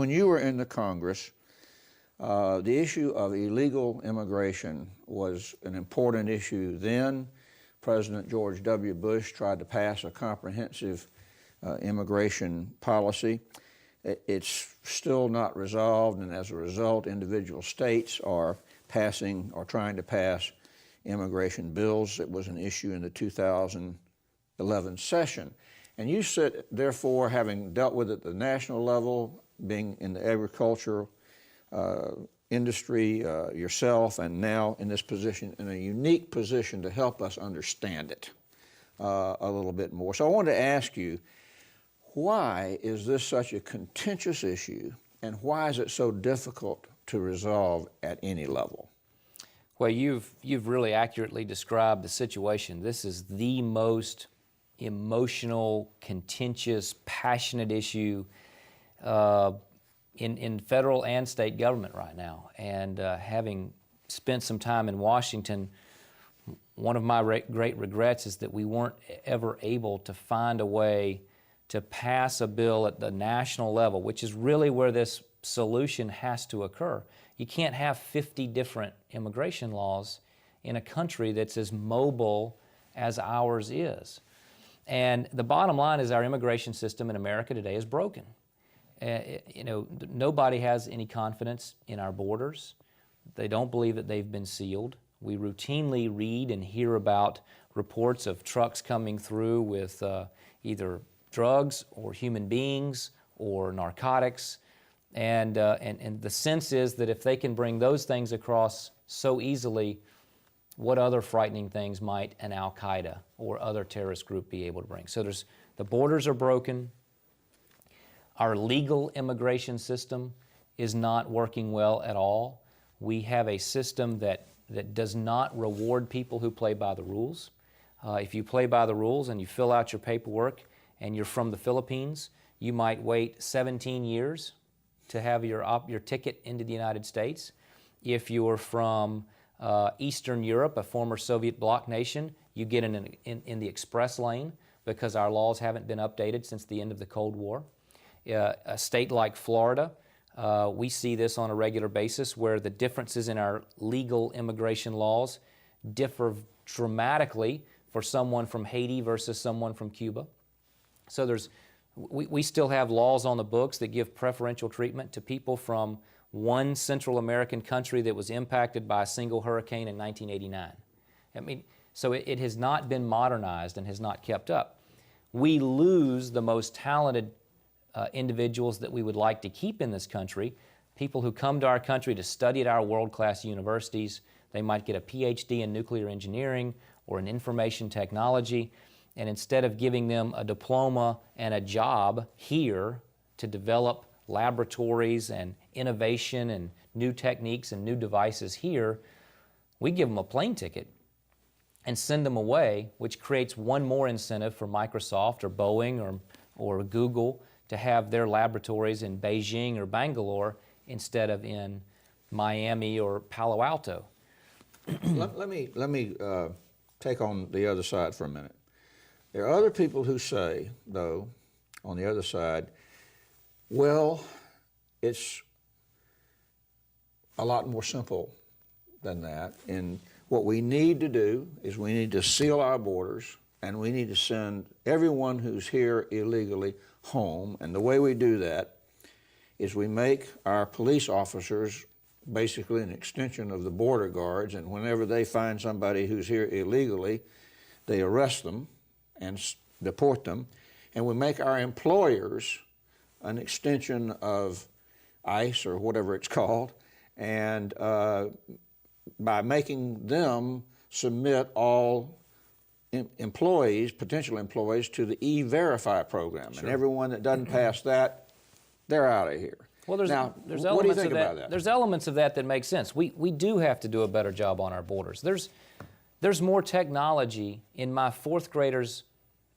When you were in the Congress, the issue of illegal immigration was an important issue then. President George W. Bush tried to pass a comprehensive immigration policy. It's still not resolved, and as a result, individual states are passing or trying to pass immigration bills. It was an issue in the 2011 session. And you said, therefore, having dealt with it at the national level, being in the agriculture industry yourself, and now in this position, in a unique position to help us understand it a little bit more. So I wanted to ask you, why is this such a contentious issue, and why is it so difficult to resolve at any level? Well, you've really accurately described the situation. This is the most emotional, contentious, passionate issue in federal and state government right now. And having spent some time in Washington, one of my great regrets is that we weren't ever able to find a way to pass a bill at the national level, which is really where this solution has to occur. You can't have 50 different immigration laws in a country that's as mobile as ours is. And the bottom line is our immigration system in America today is broken. Nobody has any confidence in our borders. They don't believe that they've been sealed. We routinely read and hear about reports of trucks coming through with either drugs or human beings or narcotics. And the sense is that if they can bring those things across so easily, what other frightening things might an Al-Qaeda or other terrorist group be able to bring? So the borders are broken. Our legal immigration system is not working well at all. We have a system that does not reward people who play by the rules. If you play by the rules and you fill out your paperwork and you're from the Philippines, you might wait 17 years to have your ticket into the United States. If you're from Eastern Europe, a former Soviet bloc nation, you get in the express lane because our laws haven't been updated since the end of the Cold War. A state like Florida, we see this on a regular basis where the differences in our legal immigration laws differ dramatically for someone from Haiti versus someone from Cuba. So we still have laws on the books that give preferential treatment to people from one Central American country that was impacted by a single hurricane in 1989. I mean, so it has not been modernized and has not kept up. We lose the most talented individuals that we would like to keep in this country, people who come to our country to study at our world-class universities. They might get a PhD in nuclear engineering or in information technology, and instead of giving them a diploma and a job here to develop laboratories and innovation and new techniques and new devices here, we give them a plane ticket and send them away, which creates one more incentive for Microsoft or Boeing or Google to have their laboratories in Beijing or Bangalore instead of in Miami or Palo Alto. Let me take on the other side for a minute. There are other people who say, though, on the other side, well, it's a lot more simple than that. And what we need to do is we need to seal our borders, and we need to send everyone who's here illegally home. And the way we do that is we make our police officers basically an extension of the border guards, and whenever they find somebody who's here illegally, they arrest them and deport them. And we make our employers an extension of ICE or whatever it's called, and by making them submit all employees, potential employees, to the E-Verify program. Sure. And everyone that doesn't pass that, they're out of here. Well, there's what do you think about that? There's elements of that make sense. We do have to do a better job on our borders. There's more technology in my fourth grader's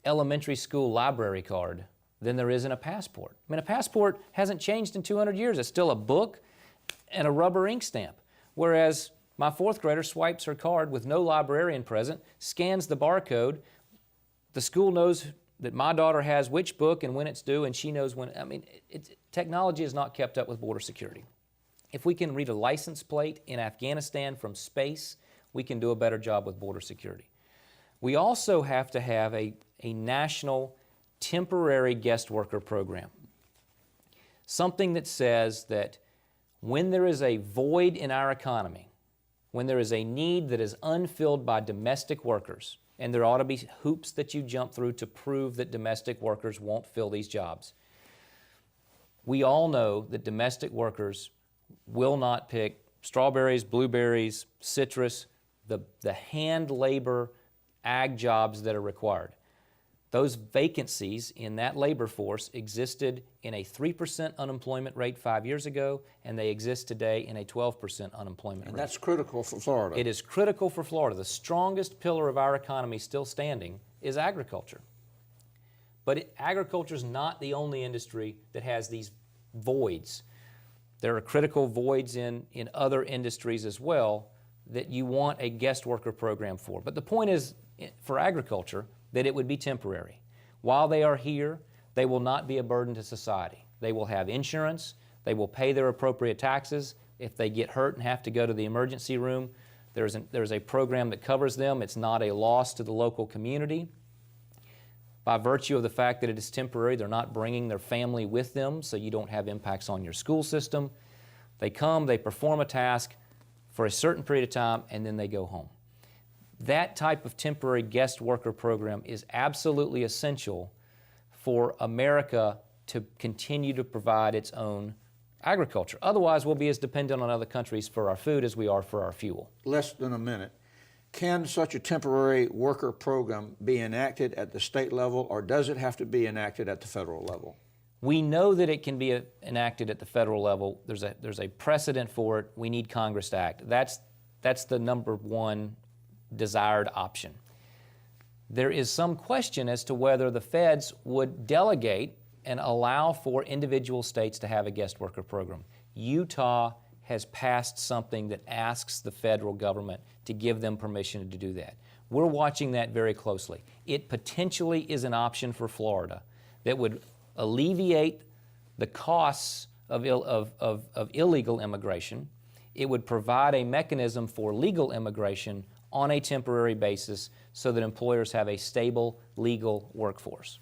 elementary school library card than there is in a passport. I mean, a passport hasn't changed in 200 years. It's still a book and a rubber ink stamp. Whereas my fourth grader swipes her card with no librarian present, scans the barcode. The school knows that my daughter has which book and when it's due, and she knows when. I mean, technology has not kept up with border security. If we can read a license plate in Afghanistan from space, we can do a better job with border security. We also have to have a national temporary guest worker program. Something that says that when there is a void in our economy, when there is a need that is unfilled by domestic workers, and there ought to be hoops that you jump through to prove that domestic workers won't fill these jobs. We all know that domestic workers will not pick strawberries, blueberries, citrus, the hand labor ag jobs that are required. Those vacancies in that labor force existed in a 3% unemployment rate 5 years ago, and they exist today in a 12% unemployment rate. And that's critical for Florida. It is critical for Florida. The strongest pillar of our economy still standing is agriculture. But agriculture is not the only industry that has these voids. There are critical voids in other industries as well that you want a guest worker program for. But the point is, for agriculture, that it would be temporary. While they are here, they will not be a burden to society. They will have insurance, they will pay their appropriate taxes. If they get hurt and have to go to the emergency room, there's a program that covers them. It's not a loss to the local community. By virtue of the fact that it is temporary, they're not bringing their family with them, so you don't have impacts on your school system. They come, they perform a task for a certain period of time, and then they go home. That type of temporary guest worker program is absolutely essential for America to continue to provide its own agriculture. Otherwise, we'll be as dependent on other countries for our food as we are for our fuel. Less than a minute. Can such a temporary worker program be enacted at the state level, or does it have to be enacted at the federal level? We know that it can be enacted at the federal level. There's a precedent for it. We need Congress to act. That's the number one desired option. There is some question as to whether the feds would delegate and allow for individual states to have a guest worker program. Utah has passed something that asks the federal government to give them permission to do that. We're watching that very closely. It potentially is an option for Florida that would alleviate the costs of illegal immigration. It would provide a mechanism for legal immigration on a temporary basis so that employers have a stable legal workforce.